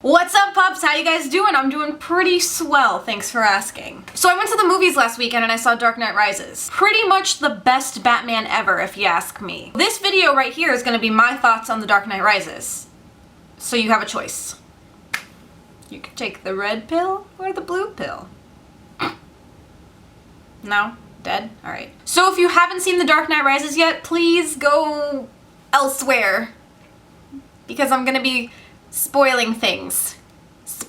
What's up, pups? How you guys doing? I'm doing pretty swell, thanks for asking. So I went to the movies last weekend and I saw Dark Knight Rises. Pretty much the best Batman ever, if you ask me. This video right here is gonna be my thoughts on the Dark Knight Rises. So you have a choice. You can take the red pill or the blue pill. No? Dead? Alright. So if you haven't seen the Dark Knight Rises yet, please go elsewhere. Because I'm gonna be spoiling things.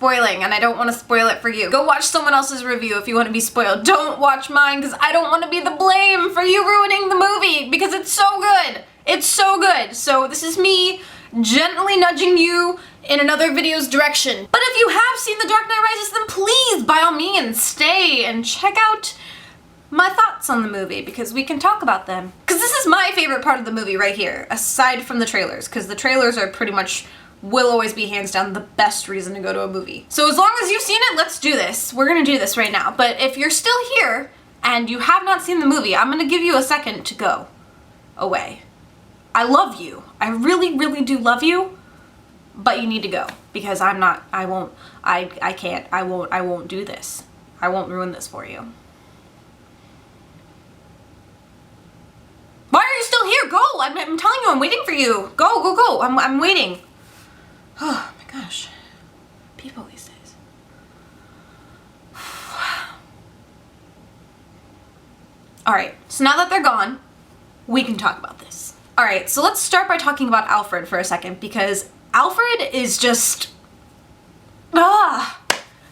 And I don't want to spoil it for you. Go watch someone else's review if you want to be spoiled. Don't watch mine because I don't want to be the blame for you ruining the movie because it's so good. It's so good. So this is me gently nudging you in another video's direction. But if you have seen The Dark Knight Rises, then please, by all means, stay and check out my thoughts on the movie because we can talk about them. Because this is my favorite part of the movie right here, aside from the trailers, because the trailers are pretty much will always be hands down the best reason to go to a movie. So as long as you've seen it, let's do this. We're gonna do this right now. But if you're still here and you have not seen the movie, I'm gonna give you a second to go away. I love you. I really, really do love you, but you need to go because I won't do this. I won't ruin this for you. Why are you still here? Go! I'm telling you, I'm waiting for you. Go. I'm waiting. Oh my gosh. People these days. Alright, so now that they're gone, we can talk about this. Alright, so let's start by talking about Alfred for a second, because Alfred is just...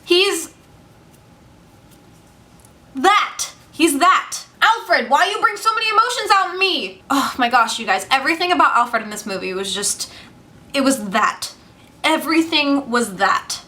He's that. Alfred, why you bring so many emotions out in me? Oh my gosh, you guys, everything about Alfred in this movie was just... It was that. Everything was that.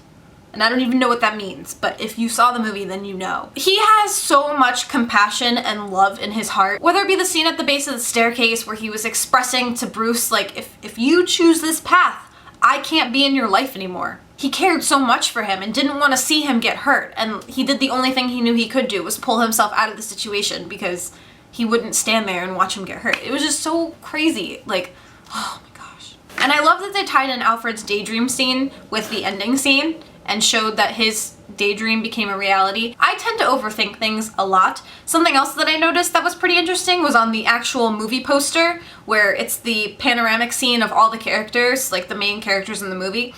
And I don't even know what that means, but if you saw the movie, then you know. He has so much compassion and love in his heart. Whether it be the scene at the base of the staircase where he was expressing to Bruce, like, if you choose this path, I can't be in your life anymore. He cared so much for him and didn't want to see him get hurt, and he did the only thing he knew he could do was pull himself out of the situation because he wouldn't stand there and watch him get hurt. It was just so crazy. Like, oh my gosh. And I love that they tied in Alfred's daydream scene with the ending scene and showed that his daydream became a reality. I tend to overthink things a lot. Something else that I noticed that was pretty interesting was on the actual movie poster, where it's the panoramic scene of all the characters, like the main characters in the movie.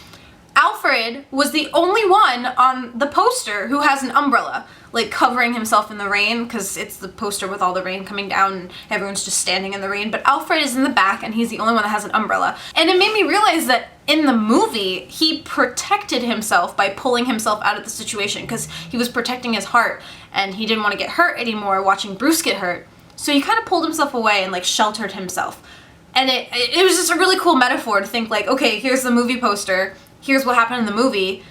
Alfred was the only one on the poster who has an umbrella, like covering himself in the rain, because it's the poster with all the rain coming down and everyone's just standing in the rain, but Alfred is in the back and he's the only one that has an umbrella. And it made me realize that in the movie, he protected himself by pulling himself out of the situation because he was protecting his heart and he didn't want to get hurt anymore watching Bruce get hurt. So he kind of pulled himself away and like sheltered himself. And it was just a really cool metaphor to think like, okay, here's the movie poster, here's what happened in the movie.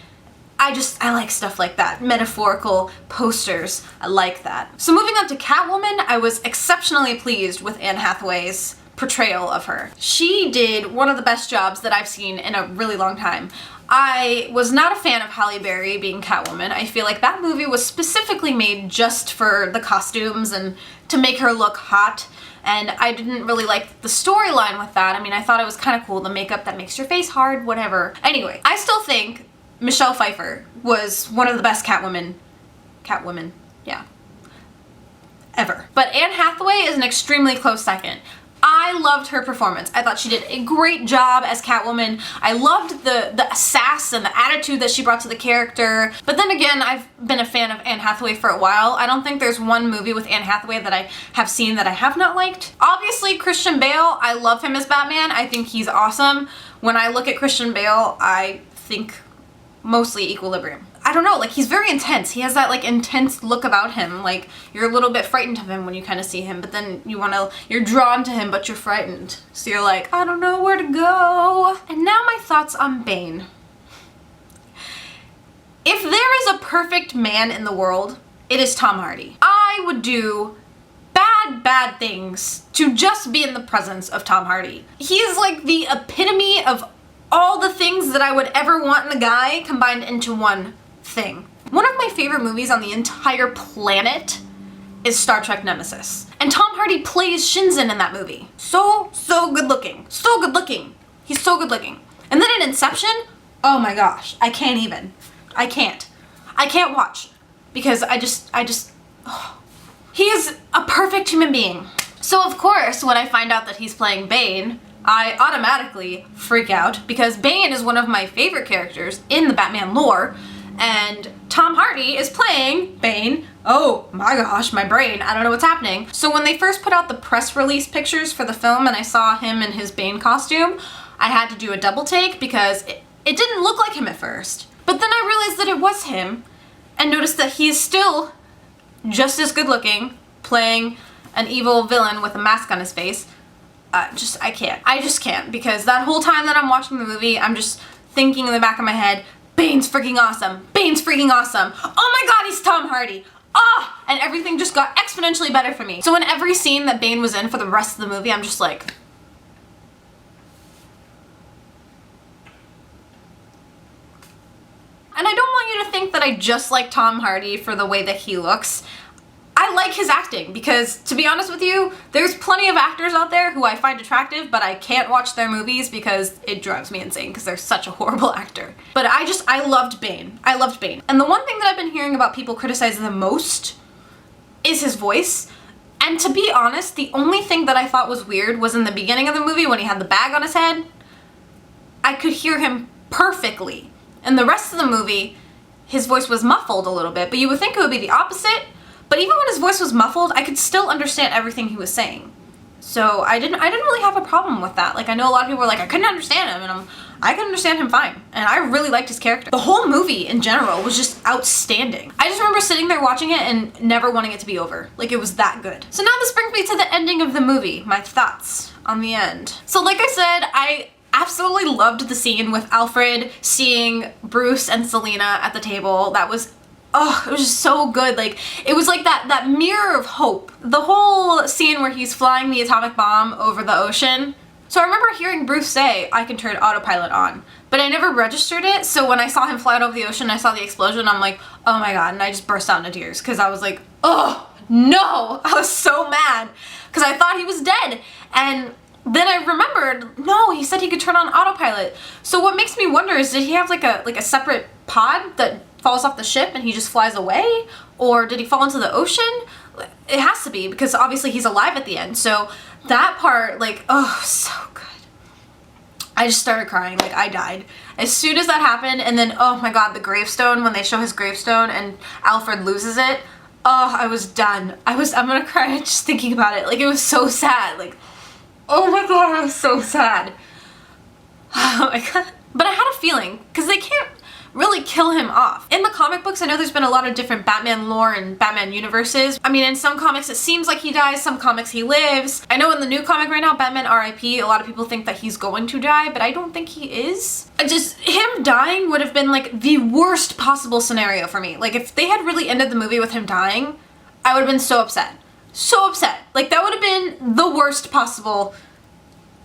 I like stuff like that. Metaphorical posters. I like that. So moving on to Catwoman, I was exceptionally pleased with Anne Hathaway's portrayal of her. She did one of the best jobs that I've seen in a really long time. I was not a fan of Halle Berry being Catwoman. I feel like that movie was specifically made just for the costumes and to make her look hot. And I didn't really like the storyline with that. I mean, I thought it was kind of cool, the makeup that makes your face hard, whatever. Anyway, I still think Michelle Pfeiffer was one of the best Catwomen, yeah, ever. But Anne Hathaway is an extremely close second. I loved her performance. I thought she did a great job as Catwoman. I loved the sass and the attitude that she brought to the character. But then again, I've been a fan of Anne Hathaway for a while. I don't think there's one movie with Anne Hathaway that I have seen that I have not liked. Obviously, Christian Bale, I love him as Batman. I think he's awesome. When I look at Christian Bale, I think mostly Equilibrium. I don't know, like he's very intense. He has that like intense look about him. Like you're a little bit frightened of him when you kind of see him, but then you're drawn to him, but you're frightened. So you're like, I don't know where to go. And now my thoughts on Bane. If there is a perfect man in the world, it is Tom Hardy. I would do bad things to just be in the presence of Tom Hardy. He is like the epitome of all the things that I would ever want in a guy combined into one thing. One of my favorite movies on the entire planet is Star Trek Nemesis. And Tom Hardy plays Shinzen in that movie. So good looking. So good looking. He's so good looking. And then in Inception, Oh my gosh, I can't even. I can't watch because I just, oh. He is a perfect human being. So of course, when I find out that he's playing Bane, I automatically freak out because Bane is one of my favorite characters in the Batman lore, and Tom Hardy is playing Bane. Oh my gosh, my brain, I don't know what's happening. So when they first put out the press release pictures for the film and I saw him in his Bane costume, I had to do a double take because it didn't look like him at first. But then I realized that it was him and noticed that he's still just as good looking playing an evil villain with a mask on his face. I just can't, because that whole time that I'm watching the movie, I'm just thinking in the back of my head, Bane's freaking awesome. Bane's freaking awesome. Oh my god, he's Tom Hardy. Ah! And everything just got exponentially better for me. So in every scene that Bane was in for the rest of the movie, I'm just like... And I don't want you to think that I just like Tom Hardy for the way that he looks. I like his acting because, to be honest with you, there's plenty of actors out there who I find attractive, but I can't watch their movies because it drives me insane because they're such a horrible actor. But I loved Bane. I loved Bane. And the one thing that I've been hearing about people criticizing the most is his voice. And to be honest, the only thing that I thought was weird was in the beginning of the movie when he had the bag on his head. I could hear him perfectly. And the rest of the movie, his voice was muffled a little bit, but you would think it would be the opposite. But even when his voice was muffled, I could still understand everything he was saying. So I didn't really have a problem with that. Like, I know a lot of people were like, I couldn't understand him, and I could understand him fine. And I really liked his character. The whole movie in general was just outstanding. I just remember sitting there watching it and never wanting it to be over. Like, it was that good. So now this brings me to the ending of the movie, my thoughts on the end. So like I said, I absolutely loved the scene with Alfred seeing Bruce and Selina at the table. That was, oh, it was just so good. Like, it was like that mirror of hope. The whole scene where he's flying the atomic bomb over the ocean. So I remember hearing Bruce say, I can turn autopilot on, but I never registered it. So when I saw him fly over the ocean, I saw the explosion, I'm like, oh my god, and I just burst out into tears because I was like, oh no, I was so mad because I thought he was dead. And then I remembered, no, he said he could turn on autopilot. So what makes me wonder is, did he have like a separate pod that falls off the ship and he just flies away? Or did he fall into the ocean? It has to be, because obviously he's alive at the end. So that part, like, oh, so good. I just started crying, like I died. As soon as that happened, and then, oh my god, the gravestone, when they show his gravestone and Alfred loses it, oh, I was done. I'm gonna cry just thinking about it. Like, it was so sad. Like, oh my god, I was so sad. Oh my god. But I had a feeling, because they can't really kill him off. In the comic books, I know there's been a lot of different Batman lore and Batman universes. I mean, in some comics it seems like he dies, some comics he lives. I know in the new comic right now, Batman R.I.P., a lot of people think that he's going to die, but I don't think he is. Him dying would have been like the worst possible scenario for me. Like, if they had really ended the movie with him dying, I would have been so upset. So upset. Like, that would have been the worst possible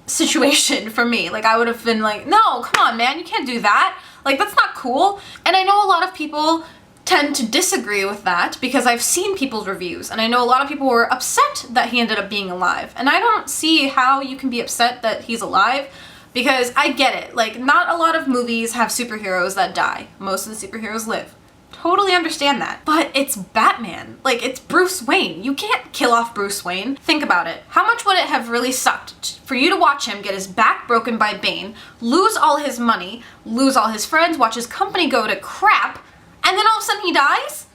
situation for me. Like, I would have been like, no, come on, man, you can't do that. Like, that's not cool. And I know a lot of people tend to disagree with that because I've seen people's reviews, and I know a lot of people were upset that he ended up being alive. And I don't see how you can be upset that he's alive, because I get it. Like, not a lot of movies have superheroes that die. Most of the superheroes live. Totally understand that. But it's Batman. Like, it's Bruce Wayne. You can't kill off Bruce Wayne. Think about it. How much would it have really sucked for you to watch him get his back broken by Bane, lose all his money, lose all his friends, watch his company go to crap, and then all of a sudden he dies?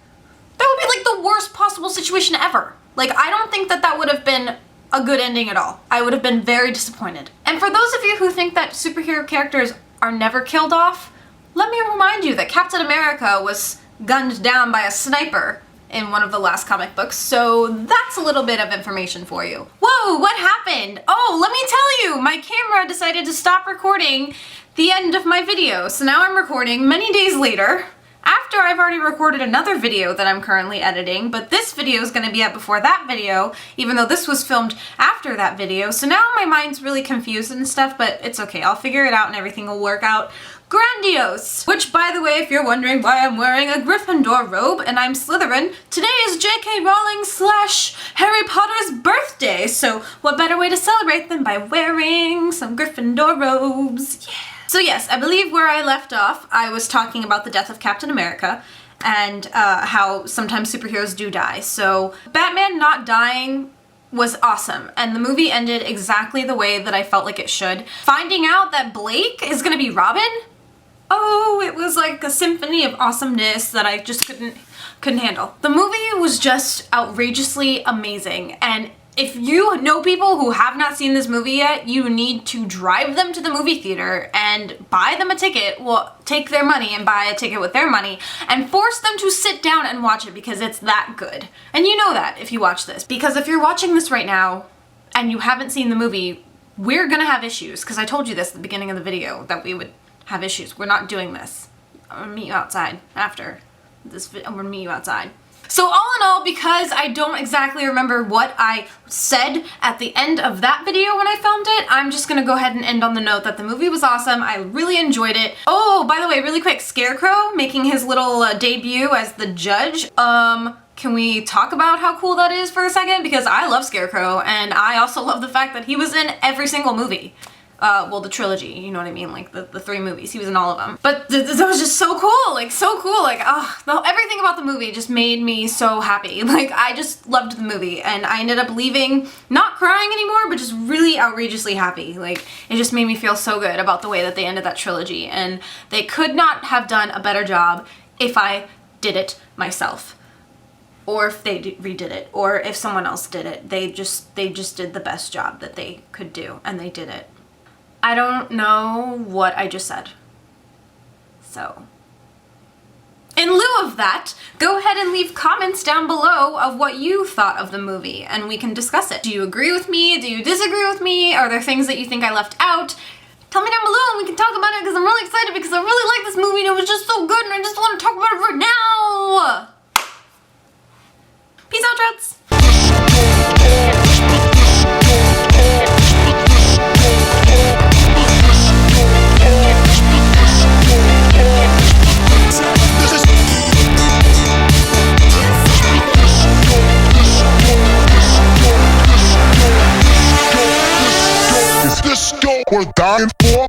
That would be like the worst possible situation ever. Like, I don't think that that would have been a good ending at all. I would have been very disappointed. And for those of you who think that superhero characters are never killed off, let me remind you that Captain America was gunned down by a sniper in one of the last comic books, so that's a little bit of information for you. Whoa, what happened? Oh, let me tell you, my camera decided to stop recording the end of my video, so now I'm recording many days later, after I've already recorded another video that I'm currently editing, but this video is going to be up before that video, even though this was filmed after that video, so now my mind's really confused and stuff, but it's okay, I'll figure it out and everything will work out grandiose. Which, by the way, if you're wondering why I'm wearing a Gryffindor robe and I'm Slytherin, today is J.K. Rowling / Harry Potter's birthday, so what better way to celebrate than by wearing some Gryffindor robes? Yeah. So yes, I believe where I left off, I was talking about the death of Captain America and how sometimes superheroes do die. So Batman not dying was awesome, and the movie ended exactly the way that I felt like it should. Finding out that Blake is gonna be Robin, oh, it was like a symphony of awesomeness that I just couldn't handle. The movie was just outrageously amazing, and if you know people who have not seen this movie yet, you need to drive them to the movie theater and buy them a ticket, well, take their money and buy a ticket with their money, and force them to sit down and watch it because it's that good. And you know that if you watch this, because if you're watching this right now and you haven't seen the movie, we're gonna have issues, because I told you this at the beginning of the video that we would have issues. We're not doing this. I'm gonna meet you outside after this video. I'm gonna meet you outside. So all in all, because I don't exactly remember what I said at the end of that video when I filmed it, I'm just gonna go ahead and end on the note that the movie was awesome. I really enjoyed it. Oh, by the way, really quick, Scarecrow making his little debut as the judge. Can we talk about how cool that is for a second? Because I love Scarecrow, and I also love the fact that he was in every single movie. Well, the trilogy, you know what I mean, like the 3 movies, he was in all of them. But that was just so cool, like everything about the movie just made me so happy. Like, I just loved the movie, and I ended up leaving not crying anymore, but just really outrageously happy. Like, it just made me feel so good about the way that they ended that trilogy, and they could not have done a better job if I did it myself. Or if they redid it, or if someone else did it. They just did the best job that they could do, and they did it. I don't know what I just said. So, in lieu of that, go ahead and leave comments down below of what you thought of the movie, and we can discuss it. Do you agree with me? Do you disagree with me? Are there things that you think I left out? Tell me down below and we can talk about it, because I'm really excited, because I really like this movie and it was just so good and I just want to talk about it right now! Peace out, Trouts! Is this what we're dying for?